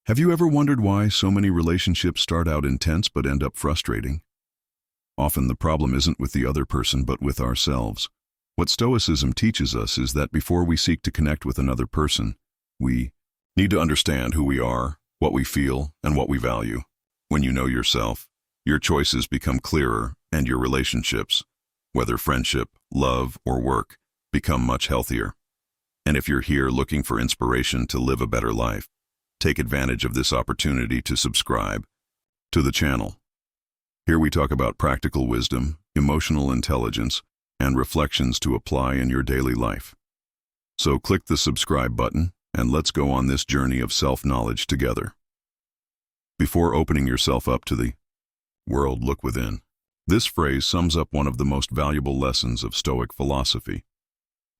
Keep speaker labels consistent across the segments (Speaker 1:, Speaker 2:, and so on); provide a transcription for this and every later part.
Speaker 1: Have you ever wondered why so many relationships start out intense but end up frustrating? Often the problem isn't with the other person but with ourselves. What Stoicism teaches us is that before we seek to connect with another person, we need to understand who we are, what we feel, and what we value. When you know yourself, your choices become clearer and your relationships, whether friendship, love, or work, become much healthier. And if you're here looking for inspiration to live a better life, take advantage of this opportunity to subscribe to the channel. Here we talk about practical wisdom, emotional intelligence, and reflections to apply in your daily life. So click the subscribe button and let's go on this journey of self-knowledge together. Before opening yourself up to the world, look within. This phrase sums up one of the most valuable lessons of Stoic philosophy.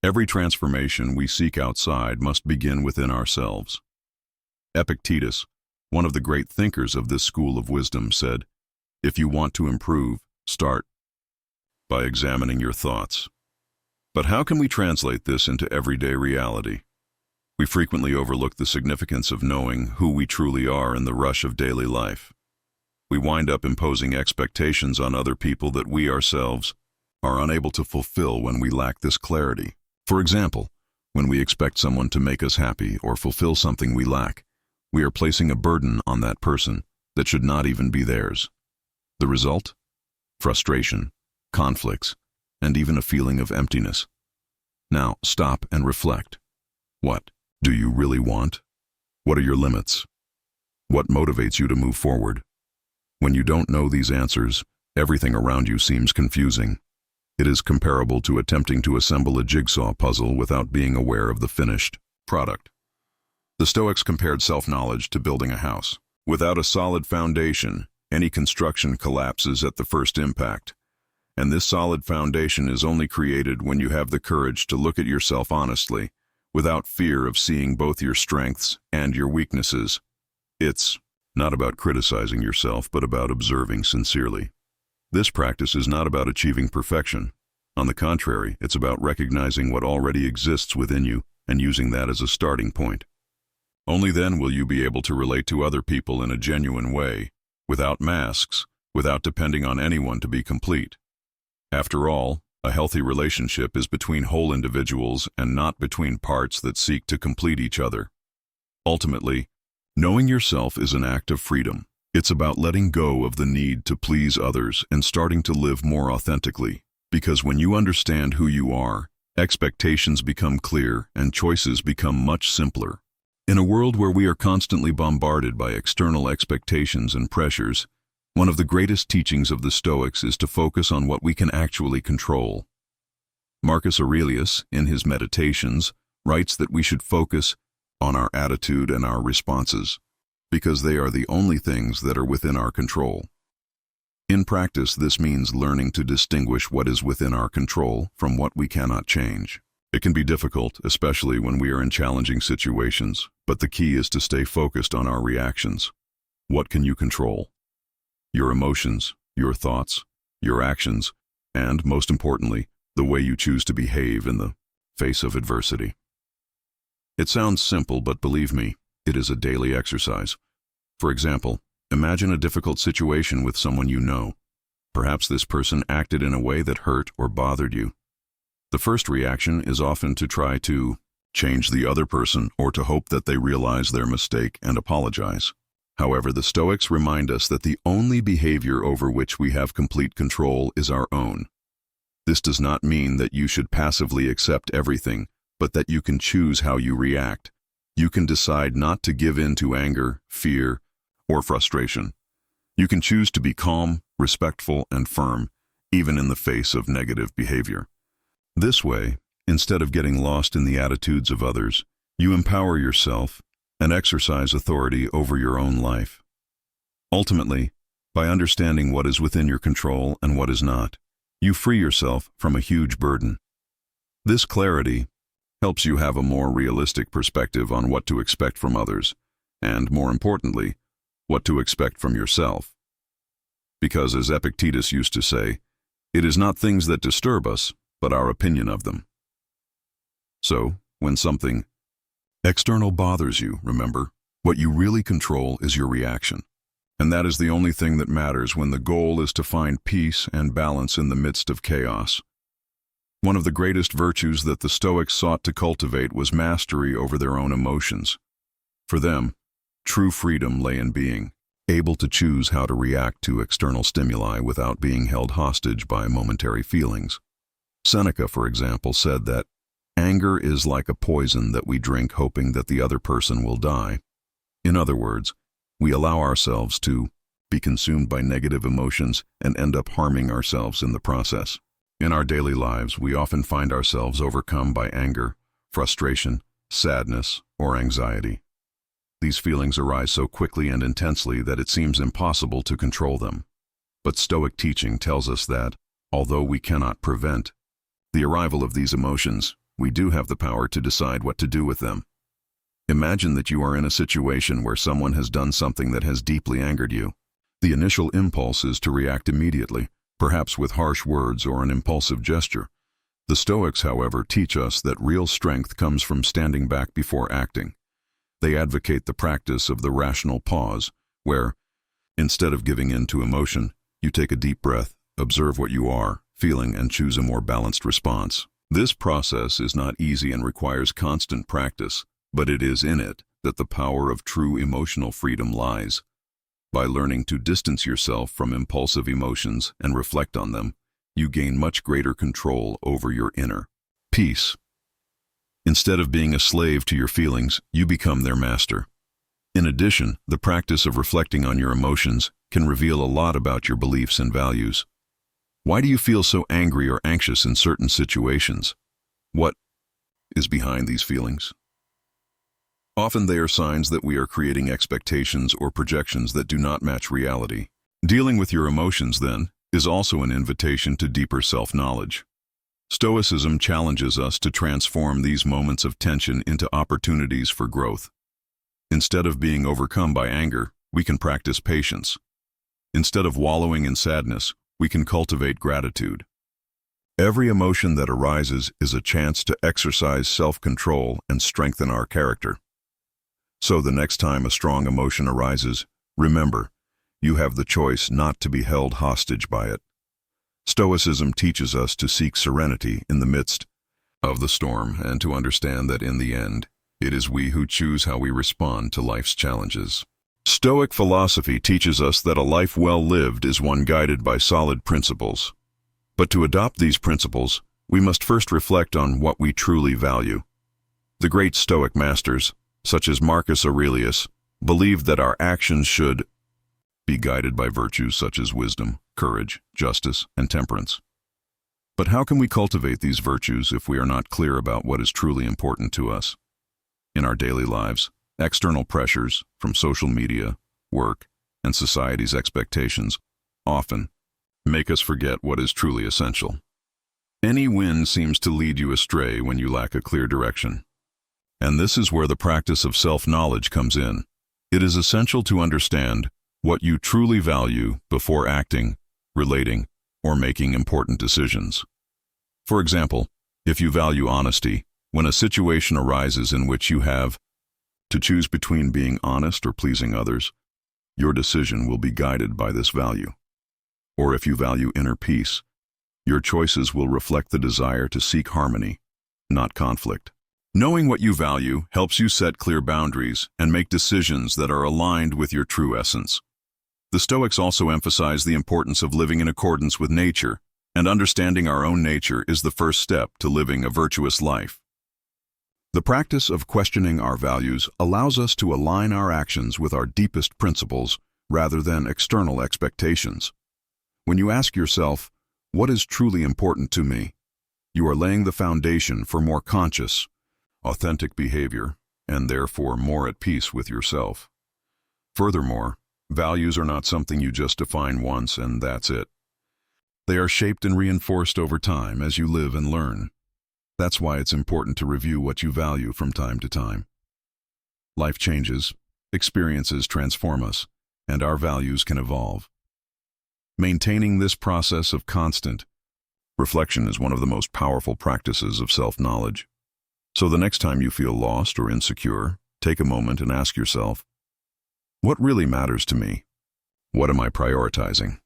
Speaker 1: Every transformation we seek outside must begin within ourselves. Epictetus, one of the great thinkers of this school of wisdom, said, "If you want to improve, start by examining your thoughts." But how can we translate this into everyday reality? We frequently overlook the significance of knowing who we truly are in the rush of daily life. We wind up imposing expectations on other people that we ourselves are unable to fulfill when we lack this clarity. For example, when we expect someone to make us happy or fulfill something we lack, we are placing a burden on that person that should not even be theirs. The result? Frustration, conflicts, and even a feeling of emptiness. Now, stop and reflect. What do you really want? What are your limits? What motivates you to move forward? When you don't know these answers, everything around you seems confusing. It is comparable to attempting to assemble a jigsaw puzzle without being aware of the finished product. The Stoics compared self-knowledge to building a house. Without a solid foundation, any construction collapses at the first impact. And this solid foundation is only created when you have the courage to look at yourself honestly, without fear of seeing both your strengths and your weaknesses. It's not about criticizing yourself, but about observing sincerely. This practice is not about achieving perfection. On the contrary, it's about recognizing what already exists within you and using that as a starting point. Only then will you be able to relate to other people in a genuine way, without masks, without depending on anyone to be complete. After all, a healthy relationship is between whole individuals and not between parts that seek to complete each other. Ultimately, knowing yourself is an act of freedom. It's about letting go of the need to please others and starting to live more authentically. Because when you understand who you are, expectations become clear and choices become much simpler. In a world where we are constantly bombarded by external expectations and pressures, one of the greatest teachings of the Stoics is to focus on what we can actually control. Marcus Aurelius, in his Meditations, writes that we should focus on our attitude and our responses, because they are the only things that are within our control. In practice, this means learning to distinguish what is within our control from what we cannot change. It can be difficult, especially when we are in challenging situations, but the key is to stay focused on our reactions. What can you control? Your emotions, your thoughts, your actions, and, most importantly, the way you choose to behave in the face of adversity. It sounds simple, but believe me, it is a daily exercise. For example, imagine a difficult situation with someone you know. Perhaps this person acted in a way that hurt or bothered you. The first reaction is often to try to change the other person or to hope that they realize their mistake and apologize. However, the Stoics remind us that the only behavior over which we have complete control is our own. This does not mean that you should passively accept everything, but that you can choose how you react. You can decide not to give in to anger, fear, or frustration. You can choose to be calm, respectful, and firm, even in the face of negative behavior. This way, instead of getting lost in the attitudes of others, you empower yourself and exercise authority over your own life. Ultimately, by understanding what is within your control and what is not, you free yourself from a huge burden. This clarity helps you have a more realistic perspective on what to expect from others, and more importantly, what to expect from yourself. Because as Epictetus used to say, it is not things that disturb us, but our opinion of them. So, when something external bothers you, remember, What you really control is your reaction. And that is the only thing that matters when the goal is to find peace and balance in the midst of chaos. One of the greatest virtues that the Stoics sought to cultivate was mastery over their own emotions. For them, true freedom lay in being able to choose how to react to external stimuli without being held hostage by momentary feelings. Seneca, for example, said that anger is like a poison that we drink hoping that the other person will die. In other words, we allow ourselves to be consumed by negative emotions and end up harming ourselves in the process. In our daily lives, we often find ourselves overcome by anger, frustration, sadness, or anxiety. These feelings arise so quickly and intensely that it seems impossible to control them. But Stoic teaching tells us that, although we cannot prevent the arrival of these emotions, we do have the power to decide what to do with them. Imagine that you are in a situation where someone has done something that has deeply angered you. The initial impulse is to react immediately, perhaps with harsh words or an impulsive gesture. The Stoics, however, teach us that real strength comes from standing back before acting. They advocate the practice of the rational pause, where, instead of giving in to emotion, you take a deep breath, observe what you are feeling, and choose a more balanced response. This process is not easy and requires constant practice, but it is in it that the power of true emotional freedom lies. By learning to distance yourself from impulsive emotions and reflect on them, you gain much greater control over your inner peace. Instead of being a slave to your feelings, you become their master. In addition, the practice of reflecting on your emotions can reveal a lot about your beliefs and values. Why do you feel so angry or anxious in certain situations? What is behind these feelings? Often they are signs that we are creating expectations or projections that do not match reality. Dealing with your emotions, then, is also an invitation to deeper self-knowledge. Stoicism challenges us to transform these moments of tension into opportunities for growth. Instead of being overcome by anger, we can practice patience. Instead of wallowing in sadness, we can cultivate gratitude. Every emotion that arises is a chance to exercise self-control and strengthen our character. So the next time a strong emotion arises, remember, you have the choice not to be held hostage by it. Stoicism teaches us to seek serenity in the midst of the storm and to understand that in the end, it is we who choose how we respond to life's challenges. Stoic philosophy teaches us that a life well lived is one guided by solid principles. But to adopt these principles, we must first reflect on what we truly value. The great Stoic masters, such as Marcus Aurelius, believed that our actions should be guided by virtues such as wisdom, courage, justice, and temperance. But how can we cultivate these virtues if we are not clear about what is truly important to us? In our daily lives, external pressures from social media, work, and society's expectations often make us forget what is truly essential. Any wind seems to lead you astray when you lack a clear direction. And this is where the practice of self-knowledge comes in. It is essential to understand what you truly value before acting, relating, or making important decisions. For example, if you value honesty, when a situation arises in which you have to choose between being honest or pleasing others, your decision will be guided by this value. Or if you value inner peace, your choices will reflect the desire to seek harmony, not conflict. Knowing what you value helps you set clear boundaries and make decisions that are aligned with your true essence. The Stoics also emphasize the importance of living in accordance with nature, and understanding our own nature is the first step to living a virtuous life. The practice of questioning our values allows us to align our actions with our deepest principles rather than external expectations. When you ask yourself, "What is truly important to me?" you are laying the foundation for more conscious, authentic behavior, and therefore more at peace with yourself. Furthermore, values are not something you just define once and that's it. They are shaped and reinforced over time as you live and learn. That's why it's important to review what you value from time to time. Life changes, experiences transform us, and our values can evolve. Maintaining this process of constant reflection is one of the most powerful practices of self-knowledge. So the next time you feel lost or insecure, take a moment and ask yourself, What really matters to me? What am I prioritizing?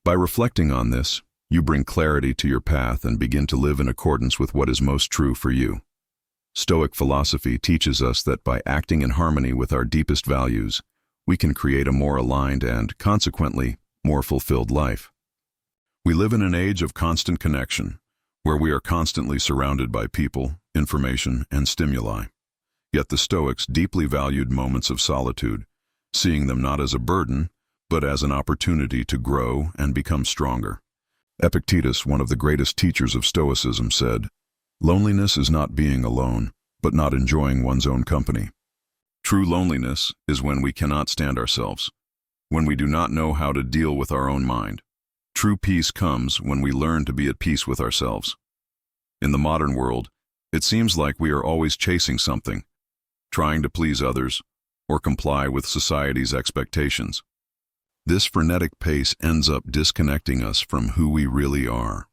Speaker 1: By reflecting on this, you bring clarity to your path and begin to live in accordance with what is most true for you. Stoic philosophy teaches us that by acting in harmony with our deepest values, we can create a more aligned and, consequently, more fulfilled life. We live in an age of constant connection, where we are constantly surrounded by people, information, and stimuli. Yet the Stoics deeply valued moments of solitude, seeing them not as a burden, but as an opportunity to grow and become stronger. Epictetus, one of the greatest teachers of Stoicism, said, "Loneliness is not being alone, but not enjoying one's own company." True loneliness is when we cannot stand ourselves, when we do not know how to deal with our own mind. True peace comes when we learn to be at peace with ourselves. In the modern world, it seems like we are always chasing something, trying to please others, or comply with society's expectations. This frenetic pace ends up disconnecting us from who we really are.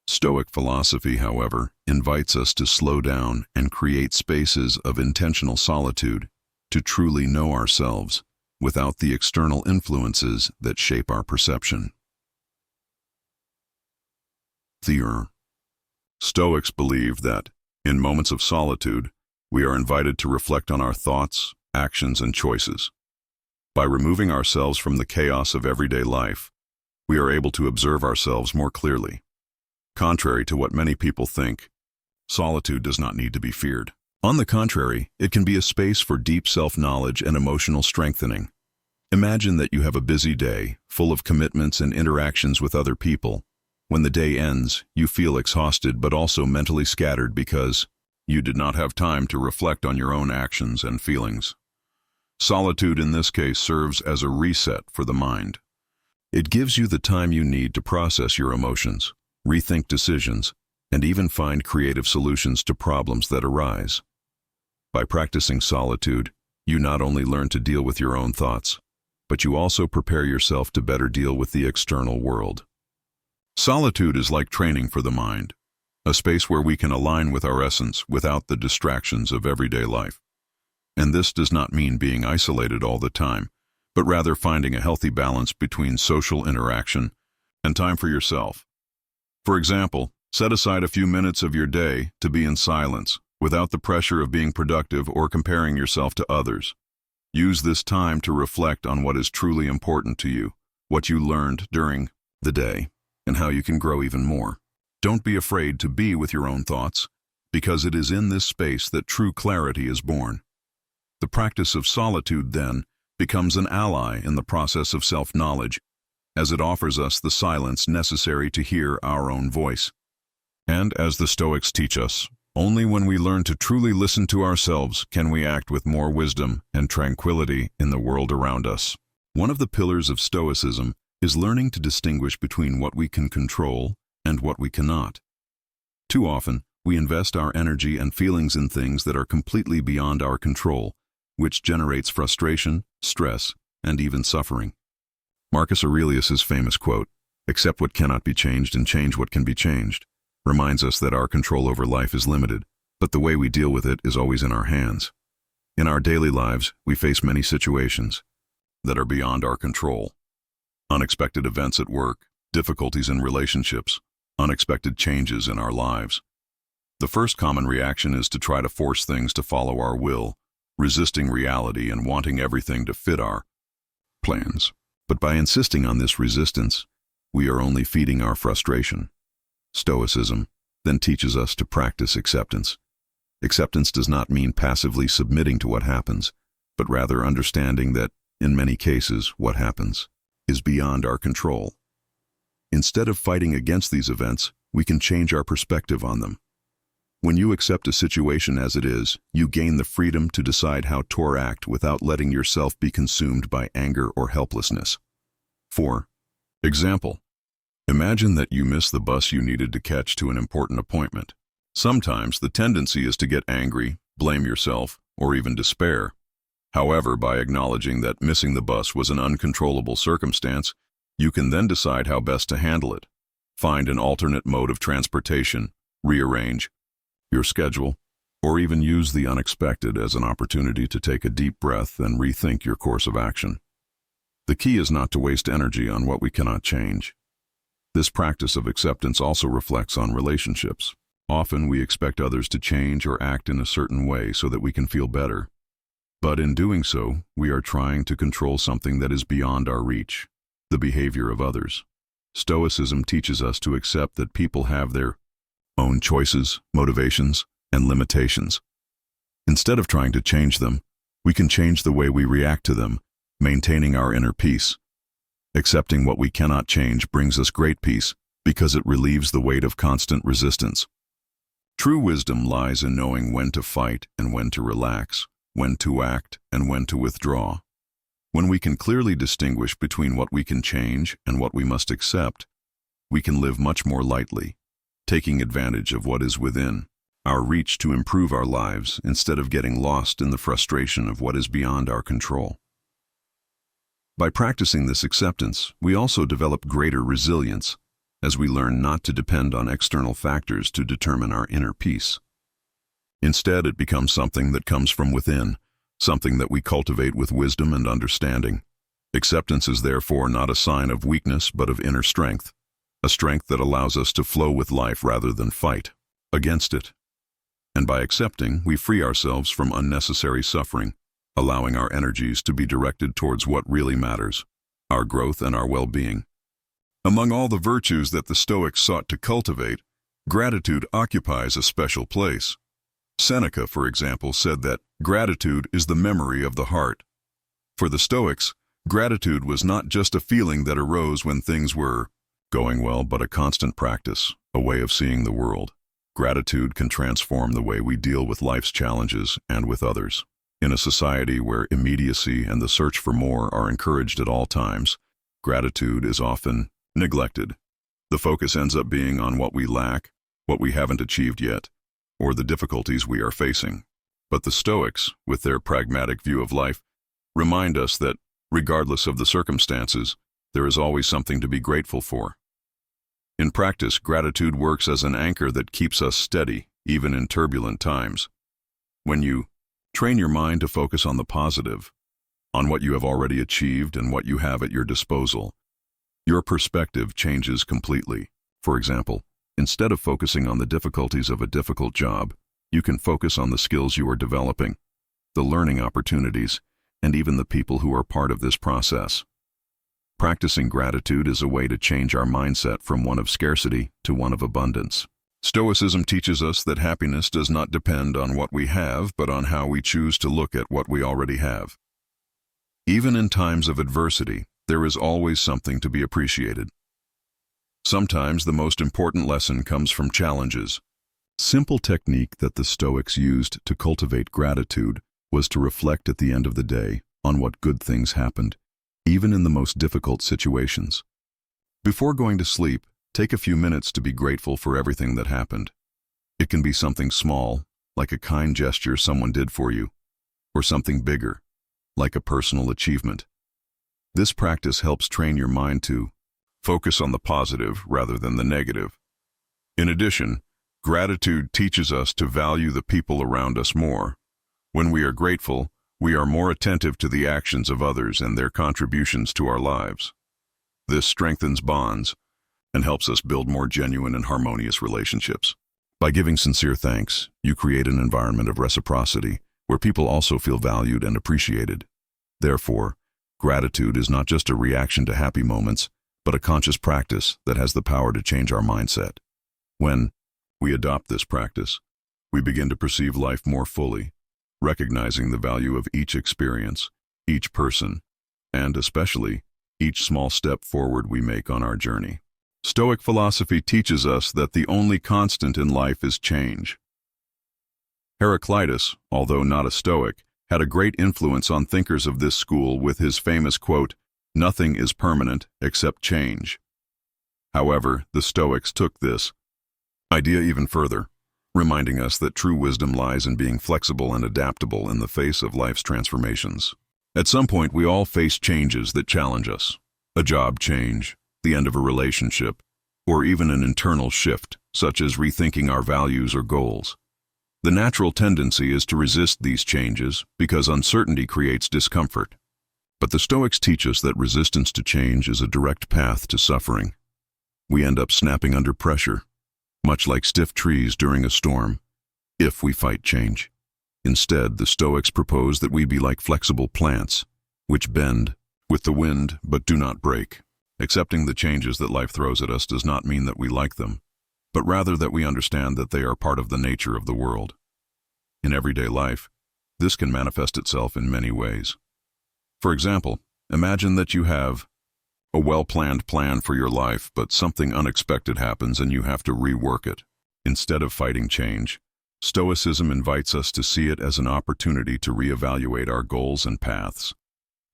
Speaker 1: Stoic philosophy, however, invites us to slow down and create spaces of intentional solitude to truly know ourselves without the external influences that shape our perception. Stoics believe that, in moments of solitude, we are invited to reflect on our thoughts, actions, and choices. By removing ourselves from the chaos of everyday life, we are able to observe ourselves more clearly. Contrary to what many people think, solitude does not need to be feared. On the contrary, it can be a space for deep self-knowledge and emotional strengthening. Imagine that you have a busy day, full of commitments and interactions with other people. When the day ends, you feel exhausted but also mentally scattered because you did not have time to reflect on your own actions and feelings. Solitude in this case serves as a reset for the mind. It gives you the time you need to process your emotions, rethink decisions, and even find creative solutions to problems that arise. By practicing solitude, you not only learn to deal with your own thoughts, but you also prepare yourself to better deal with the external world. Solitude is like training for the mind, a space where we can align with our essence without the distractions of everyday life. And this does not mean being isolated all the time, but rather finding a healthy balance between social interaction and time for yourself. For example, set aside a few minutes of your day to be in silence, without the pressure of being productive or comparing yourself to others. Use this time to reflect on what is truly important to you, what you learned during the day, and how you can grow even more. Don't be afraid to be with your own thoughts, because it is in this space that true clarity is born. The practice of solitude, then, becomes an ally in the process of self-knowledge, as it offers us the silence necessary to hear our own voice. And as the Stoics teach us, only when we learn to truly listen to ourselves can we act with more wisdom and tranquility in the world around us. One of the pillars of Stoicism is learning to distinguish between what we can control and what we cannot. Too often, we invest our energy and feelings in things that are completely beyond our control, which generates frustration, stress, and even suffering. Marcus Aurelius's famous quote, "Accept what cannot be changed and change what can be changed," reminds us that our control over life is limited, but the way we deal with it is always in our hands. In our daily lives, we face many situations that are beyond our control. Unexpected events at work, difficulties in relationships, unexpected changes in our lives. The first common reaction is to try to force things to follow our will, resisting reality and wanting everything to fit our plans. But by insisting on this resistance, we are only feeding our frustration. Stoicism then teaches us to practice acceptance. Acceptance does not mean passively submitting to what happens, but rather understanding that, in many cases, what happens is beyond our control. Instead of fighting against these events, we can change our perspective on them. When you accept a situation as it is, you gain the freedom to decide how to act without letting yourself be consumed by anger or helplessness. For example, imagine that you miss the bus you needed to catch to an important appointment. Sometimes the tendency is to get angry, blame yourself, or even despair. However, by acknowledging that missing the bus was an uncontrollable circumstance, you can then decide how best to handle it. Find an alternate mode of transportation, rearrange your schedule, or even use the unexpected as an opportunity to take a deep breath and rethink your course of action. The key is not to waste energy on what we cannot change. This practice of acceptance also reflects on relationships. Often we expect others to change or act in a certain way so that we can feel better. But in doing so, we are trying to control something that is beyond our reach, the behavior of others. Stoicism teaches us to accept that people have their own choices, motivations, and limitations. Instead of trying to change them, we can change the way we react to them, maintaining our inner peace. Accepting what we cannot change brings us great peace because it relieves the weight of constant resistance. True wisdom lies in knowing when to fight and when to relax, when to act and when to withdraw. When we can clearly distinguish between what we can change and what we must accept, we can live much more lightly, taking advantage of what is within our reach to improve our lives instead of getting lost in the frustration of what is beyond our control. By practicing this acceptance, we also develop greater resilience as we learn not to depend on external factors to determine our inner peace. Instead, it becomes something that comes from within, something that we cultivate with wisdom and understanding. Acceptance is therefore not a sign of weakness but of inner strength, a strength that allows us to flow with life rather than fight against it. And by accepting, we free ourselves from unnecessary suffering, allowing our energies to be directed towards what really matters, our growth and our well-being. Among all the virtues that the Stoics sought to cultivate, gratitude occupies a special place. Seneca, for example, said that gratitude is the memory of the heart. For the Stoics, gratitude was not just a feeling that arose when things were going well, but a constant practice, a way of seeing the world. Gratitude can transform the way we deal with life's challenges and with others. In a society where immediacy and the search for more are encouraged at all times, gratitude is often neglected. The focus ends up being on what we lack, what we haven't achieved yet, or the difficulties we are facing. But the Stoics, with their pragmatic view of life, remind us that, regardless of the circumstances, there is always something to be grateful for. In practice, gratitude works as an anchor that keeps us steady, even in turbulent times. When you train your mind to focus on the positive, on what you have already achieved and what you have at your disposal, your perspective changes completely. For example, instead of focusing on the difficulties of a difficult job, you can focus on the skills you are developing, the learning opportunities, and even the people who are part of this process. Practicing gratitude is a way to change our mindset from one of scarcity to one of abundance. Stoicism teaches us that happiness does not depend on what we have, but on how we choose to look at what we already have. Even in times of adversity, there is always something to be appreciated. Sometimes the most important lesson comes from challenges. Simple technique that the Stoics used to cultivate gratitude was to reflect at the end of the day on what good things happened, even in the most difficult situations. Before going to sleep, take a few minutes to be grateful for everything that happened. It can be something small, like a kind gesture someone did for you, or something bigger, like a personal achievement. This practice helps train your mind to focus on the positive rather than the negative. In addition, gratitude teaches us to value the people around us more. When we are grateful, we are more attentive to the actions of others and their contributions to our lives. This strengthens bonds and helps us build more genuine and harmonious relationships. By giving sincere thanks, you create an environment of reciprocity where people also feel valued and appreciated. Therefore, gratitude is not just a reaction to happy moments, but a conscious practice that has the power to change our mindset. When we adopt this practice, we begin to perceive life more fully, recognizing the value of each experience, each person, and especially each small step forward we make on our journey. Stoic philosophy teaches us that the only constant in life is change. Heraclitus, although not a Stoic, had a great influence on thinkers of this school with his famous quote, "Nothing is permanent except change." However, the Stoics took this idea even further, reminding us that true wisdom lies in being flexible and adaptable in the face of life's transformations. At some point, we all face changes that challenge us. A job change, the end of a relationship, or even an internal shift, such as rethinking our values or goals. The natural tendency is to resist these changes because uncertainty creates discomfort. But the Stoics teach us that resistance to change is a direct path to suffering. We end up snapping under pressure, much like stiff trees during a storm, if we fight change. Instead, the Stoics propose that we be like flexible plants, which bend with the wind but do not break. Accepting the changes that life throws at us does not mean that we like them, but rather that we understand that they are part of the nature of the world. In everyday life, this can manifest itself in many ways. For example, imagine that you have a well-planned plan for your life, but something unexpected happens and you have to rework it. Instead of fighting change, Stoicism invites us to see it as an opportunity to reevaluate our goals and paths.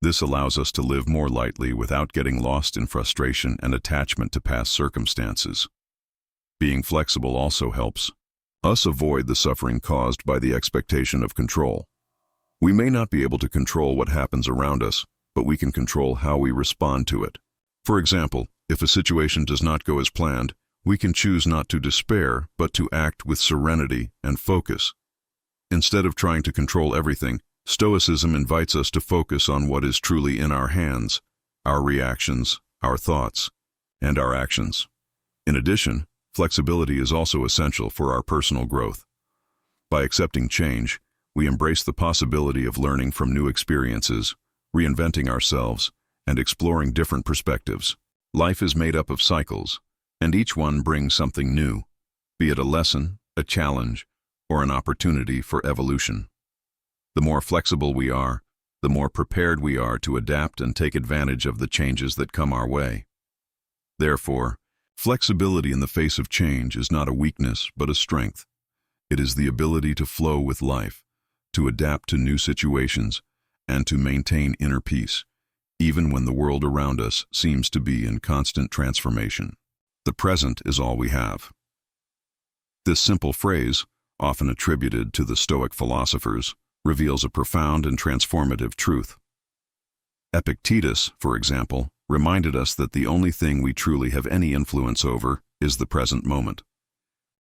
Speaker 1: This allows us to live more lightly without getting lost in frustration and attachment to past circumstances. Being flexible also helps us avoid the suffering caused by the expectation of control. We may not be able to control what happens around us, but we can control how we respond to it. For example, if a situation does not go as planned, we can choose not to despair, but to act with serenity and focus. Instead of trying to control everything, Stoicism invites us to focus on what is truly in our hands, our reactions, our thoughts, and our actions. In addition, flexibility is also essential for our personal growth. By accepting change, we embrace the possibility of learning from new experiences, reinventing ourselves, and exploring different perspectives. Life is made up of cycles, and each one brings something new, be it a lesson, a challenge, or an opportunity for evolution. The more flexible we are, the more prepared we are to adapt and take advantage of the changes that come our way. Therefore, flexibility in the face of change is not a weakness but a strength. It is the ability to flow with life, to adapt to new situations, and to maintain inner peace, even when the world around us seems to be in constant transformation. The present is all we have. This simple phrase, often attributed to the Stoic philosophers, reveals a profound and transformative truth. Epictetus, for example, reminded us that the only thing we truly have any influence over is the present moment.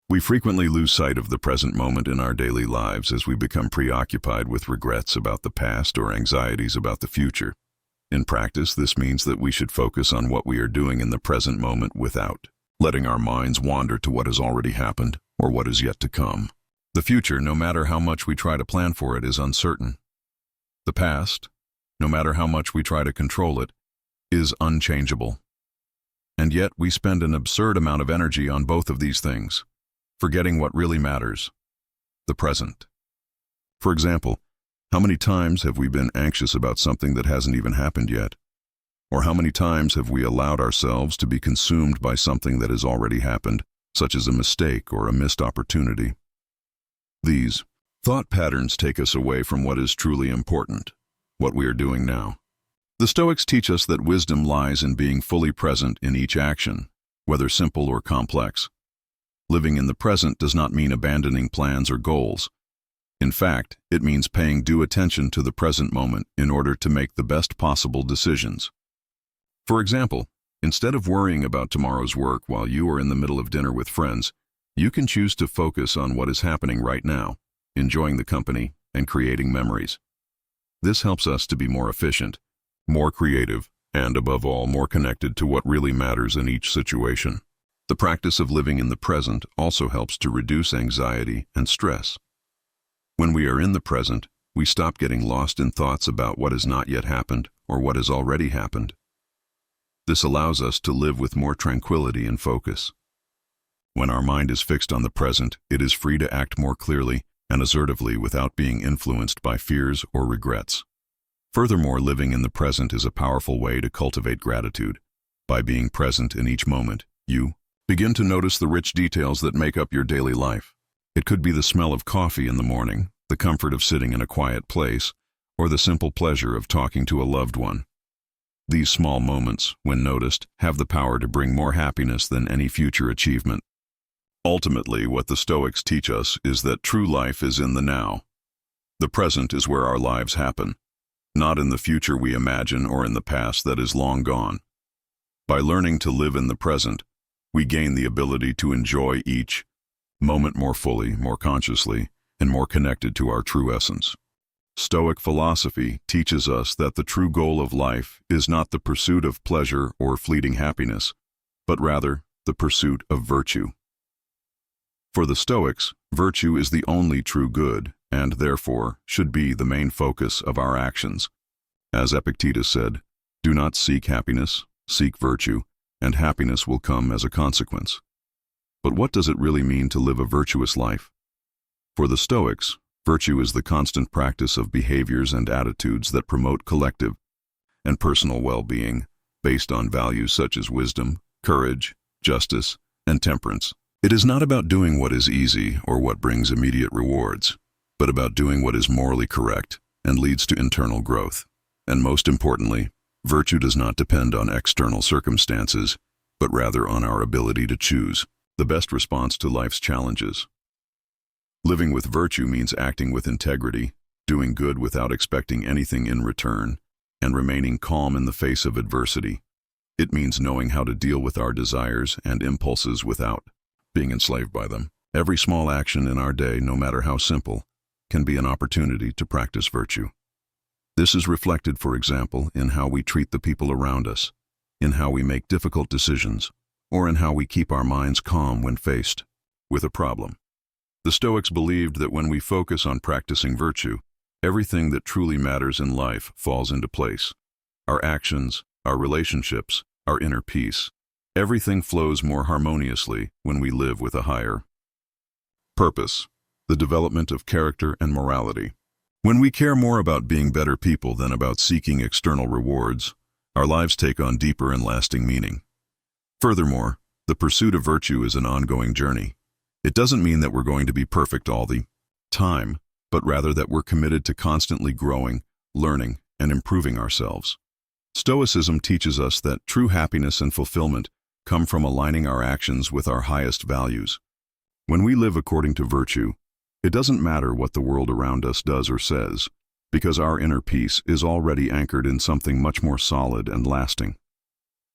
Speaker 1: We frequently lose sight of the present moment in our daily lives as we become preoccupied with regrets about the past or anxieties about the future. In practice, this means that we should focus on what we are doing in the present moment without letting our minds wander to what has already happened or what is yet to come. The future, no matter how much we try to plan for it, is uncertain. The past, no matter how much we try to control it, is unchangeable. And yet we spend an absurd amount of energy on both of these things, forgetting what really matters, the present. For example, how many times have we been anxious about something that hasn't even happened yet? Or how many times have we allowed ourselves to be consumed by something that has already happened, such as a mistake or a missed opportunity? These thought patterns take us away from what is truly important, what we are doing now. The Stoics teach us that wisdom lies in being fully present in each action, whether simple or complex. Living in the present does not mean abandoning plans or goals. In fact, it means paying due attention to the present moment in order to make the best possible decisions. For example, instead of worrying about tomorrow's work while you are in the middle of dinner with friends, you can choose to focus on what is happening right now, enjoying the company, and creating memories. This helps us to be more efficient, more creative, and above all, more connected to what really matters in each situation. The practice of living in the present also helps to reduce anxiety and stress. When we are in the present, we stop getting lost in thoughts about what has not yet happened or what has already happened. This allows us to live with more tranquility and focus. When our mind is fixed on the present, it is free to act more clearly and assertively without being influenced by fears or regrets. Furthermore, living in the present is a powerful way to cultivate gratitude. By being present in each moment, you begin to notice the rich details that make up your daily life. It could be the smell of coffee in the morning, the comfort of sitting in a quiet place, or the simple pleasure of talking to a loved one. These small moments, when noticed, have the power to bring more happiness than any future achievement. Ultimately, what the Stoics teach us is that true life is in the now. The present is where our lives happen, not in the future we imagine or in the past that is long gone. By learning to live in the present, we gain the ability to enjoy each moment more fully, more consciously, and more connected to our true essence. Stoic philosophy teaches us that the true goal of life is not the pursuit of pleasure or fleeting happiness, but rather the pursuit of virtue. For the Stoics, virtue is the only true good, and therefore should be the main focus of our actions. As Epictetus said, "Do not seek happiness, seek virtue, and happiness will come as a consequence." But what does it really mean to live a virtuous life? For the Stoics, virtue is the constant practice of behaviors and attitudes that promote collective and personal well-being based on values such as wisdom, courage, justice, and temperance. It is not about doing what is easy or what brings immediate rewards, but about doing what is morally correct and leads to internal growth. And most importantly, virtue does not depend on external circumstances, but rather on our ability to choose the best response to life's challenges. Living with virtue means acting with integrity, doing good without expecting anything in return, and remaining calm in the face of adversity. It means knowing how to deal with our desires and impulses without being enslaved by them. Every small action in our day, no matter how simple, can be an opportunity to practice virtue. This is reflected, for example, in how we treat the people around us, in how we make difficult decisions, or in how we keep our minds calm when faced with a problem. The Stoics believed that when we focus on practicing virtue, everything that truly matters in life falls into place. Our actions, our relationships, our inner peace. Everything flows more harmoniously when we live with a higher purpose, the development of character and morality. When we care more about being better people than about seeking external rewards, our lives take on deeper and lasting meaning. Furthermore, the pursuit of virtue is an ongoing journey. It doesn't mean that we're going to be perfect all the time, but rather that we're committed to constantly growing, learning, and improving ourselves. Stoicism teaches us that true happiness and fulfillment come from aligning our actions with our highest values. When we live according to virtue, it doesn't matter what the world around us does or says, because our inner peace is already anchored in something much more solid and lasting.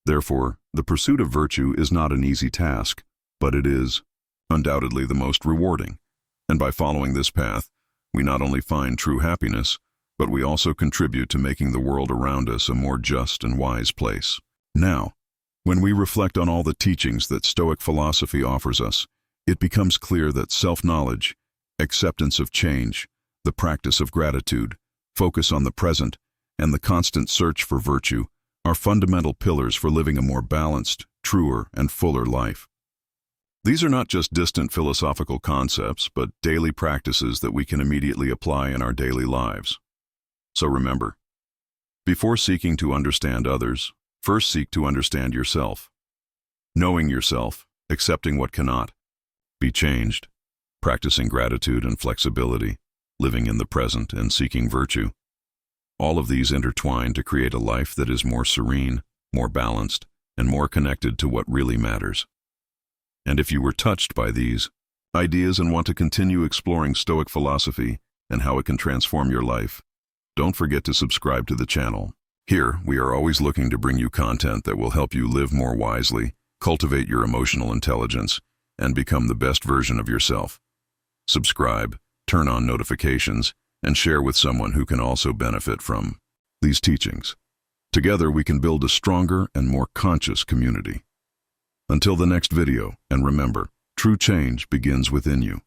Speaker 1: Therefore, the pursuit of virtue is not an easy task, but it is undoubtedly the most rewarding. And by following this path, we not only find true happiness, but we also contribute to making the world around us a more just and wise place. Now, when we reflect on all the teachings that Stoic philosophy offers us, it becomes clear that self-knowledge, acceptance of change, the practice of gratitude, focus on the present, and the constant search for virtue are fundamental pillars for living a more balanced, truer, and fuller life. These are not just distant philosophical concepts, but daily practices that we can immediately apply in our daily lives. So remember, before seeking to understand others, first seek to understand yourself. Knowing yourself, accepting what cannot be changed, practicing gratitude and flexibility, living in the present and seeking virtue. All of these intertwine to create a life that is more serene, more balanced, and more connected to what really matters. And if you were touched by these ideas and want to continue exploring Stoic philosophy and how it can transform your life, don't forget to subscribe to the channel. Here, we are always looking to bring you content that will help you live more wisely, cultivate your emotional intelligence, and become the best version of yourself. Subscribe, turn on notifications, and share with someone who can also benefit from these teachings. Together, we can build a stronger and more conscious community. Until the next video, and remember, true change begins within you.